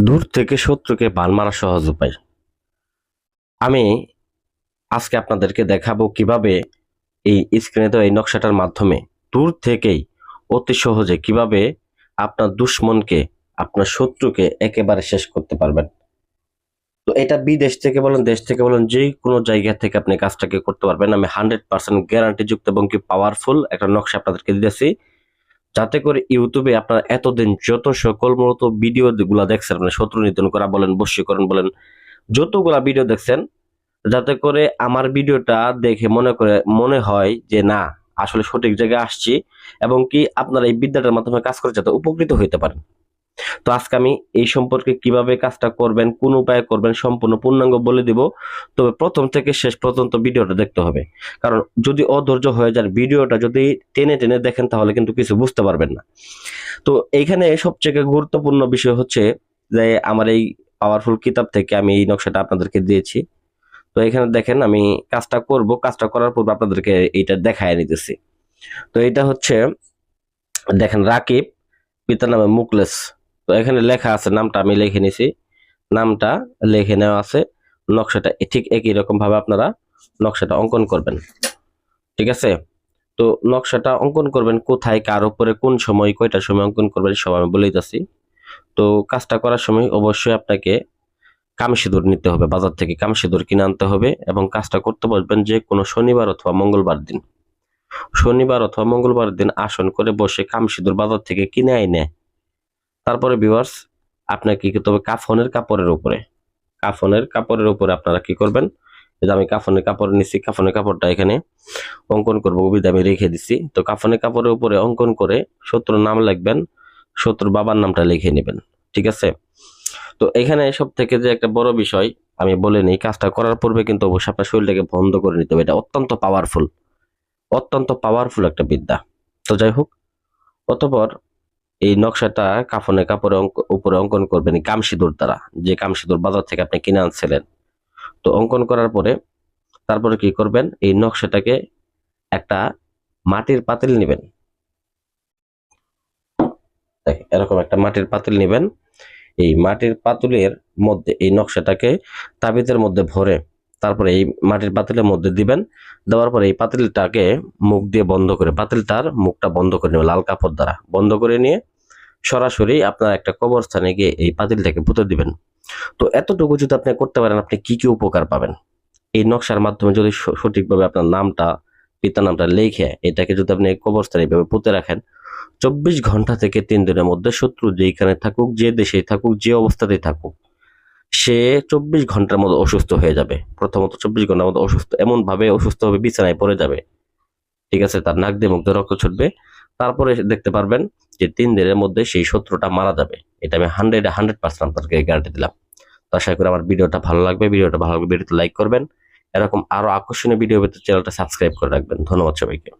দূর থেকে শত্রুকে বান মারা সহজ উপায়। আমি আজকে আপনাদেরকে দেখাবো কিভাবে এই স্ক্রিনে দেওয়া এই নকশাটার মাধ্যমে দূর থেকেই অতি সহজে কিভাবে আপনার দুশ্মনকে, আপনার শত্রুকে একেবারে শেষ করতে পারবেন। তো এটা বিদেশ থেকে বলেন, দেশ থেকে বলেন, যে কোনো জায়গা থেকে আপনি কাজটাকে করতে পারবেন। আমি 100% গ্যারান্টি যুক্ত এবং কি পাওয়ারফুল একটা নকশা আপনাদেরকে দিতেছি, যাতে করে ইউটিউবে আপনারা এতদিন যত সকল মূলত ভিডিও গুলা দেখছেন, মানে শত্রু নিধন করা বলেন, বশীকরণ বলেন, যতগুলা ভিডিও দেখছেন, যাতে করে আমার ভিডিওটা দেখে মনে হয় যে না, আসলে সঠিক জায়গায় আসছি, এবং কি আপনারা এই বিদ্যাটার মাধ্যমে কাজ করে যাতে উপকৃত হইতে পারেন। তো আজকে আমি এই সম্পর্কে কিভাবে কাজটা করবেন, কোন উপায়ে করবেন, সম্পূর্ণ পূর্ণাঙ্গ বলে দিব। তবে প্রথম থেকে শেষ পর্যন্ত ভিডিওটা দেখতে হবে, কারণ যদি অধৈর্য হয়ে যান, ভিডিওটা যদি টেনে টেনে দেখেন, তাহলে কিন্তু কিছু বুঝতে পারবেন না। তো এইখানে সবচেয়ে গুরুত্বপূর্ণ বিষয় হচ্ছে যে আমার এই পাওয়ারফুল কিতাব থেকে আমি এই নকশাটা আপনাদেরকে দিয়েছি। তো এখানে দেখেন আমি কাজটা করব, কাজটা করার পর আপনাদেরকে এইটা দেখায় নিতেছি। তো এটা হচ্ছে, দেখেন, রাকিব, পিতার নামে মুকলেস। তো এখানে লেখা আছে, নামটা আমি লিখে নিছি, নামটা লিখে নেওয়া আছে। নকশাটা ঠিক একই রকম ভাবে আপনারা নকশাটা অঙ্কন করবেন, ঠিক আছে? তো নকশাটা অঙ্কন করবেন কোথায়, কার উপরে, কোন সময়, কয়টার সময় অঙ্কন করবেন, সব আমি বলে দিতেছি। তো কাজটা করার সময় অবশ্যই আপনাকে কামসিঁদুর নিতে হবে, বাজার থেকে কামসিঁদুর কিনে আনতে হবে, এবং কাজটা করতে বসবেন যে কোনো শনিবার অথবা মঙ্গলবার দিন। শনিবার অথবা মঙ্গলবার দিন আসন করে বসে কামসিঁদুর বাজার থেকে কিনে আইনে তারপরে ভিউয়ার্স আপনাকে কি করতে হবে, কাফনের কাপড়ের উপরে আপনারা কি করবেন, এই যে আমি কাফনের কাপড় নিচ্ছি, কাফনের কাপড়টা এখানে অঙ্কন করবো, ওবিধ আমি রেখে দিছি। তো কাফনের কাপড়ের উপরে অঙ্কন করে শত্রুর নাম লিখবেন, শত্রুর বাবার নামটা লিখে নেবেন, ঠিক আছে? তো এখানে সব থেকে যে একটা বড় বিষয় আমি বলে নিই, কাজটা করার পূর্বে কিন্তু অবশ্যই আপনার শরীরটাকে বন্ধ করে নিতে হবে। এটা অত্যন্ত পাওয়ারফুল একটা বিদ্যা। তো যাই হোক, অতঃপর এই নকশাটা কাফনের কাপড়ে উপরে অঙ্কন করবেন কামসিঁদুর দ্বারা, যে কামসিঁদুর বাজার থেকে আপনি কিনে আনছিলেন। তো অঙ্কন করার পরে তারপরে কি করবেন, এই নকশাটাকে একটা মাটির পাতিল নেবেন, এরকম একটা মাটির পাতিল নেবেন। এই মাটির পাতিলের মধ্যে এই নকশাটাকে তাবিজের মধ্যে ভরে তারপরে এই মাটির পাতিলের মধ্যে দিবেন। দেওয়ার পরে এই পাতিলটাকে মুখ দিয়ে বন্ধ করে, পাতিলটার মুখটা বন্ধ করে নেবেন, লাল কাপড় দ্বারা বন্ধ করে নিয়ে সরাসরি আপনার একটা কবরস্থানে গিয়ে এই পাতিলটাকে পুঁতে দিবেন। তো এতটুকু যদি আপনি করতে পারেন, আপনি কি কি উপকার পাবেন। এই নকশার মাধ্যমে যদি সঠিকভাবে আপনার নামটা, পিতার নামটা লিখে এটাকে যদি আপনি কবরস্থানে এইভাবে পুঁতে রাখেন, 24 ঘন্টা থেকে 3 দিনের মধ্যে শত্রু যেখানে থাকুক, যে দেশে থাকুক, যে অবস্থাতেই থাকুক, সে 24 ঘন্টার মধ্যে অসুস্থ হয়ে যাবে। প্রথমত 24 ঘন্টার মধ্যে অসুস্থ, এমন ভাবে অসুস্থ হবে, বিছানায় পড়ে যাবে, ঠিক আছে? তার নাক দিয়ে মুখ দিয়ে রক্ত ছুটবে। তারপরে দেখতে পারবেন যে 3 দিনের মধ্যে সেই শত্রুটা মারা যাবে। এটা আমি 100% আপনাদেরকে গ্যারান্টি দিলাম। তো আশা করি আমার ভিডিওটা ভালো লাগবে, ভিডিওতে লাইক করবেন। এরকম আরো আকর্ষণীয় ভিডিও পেতে চ্যানেলটা সাবস্ক্রাইব করে রাখবেন। ধন্যবাদ সবাইকে।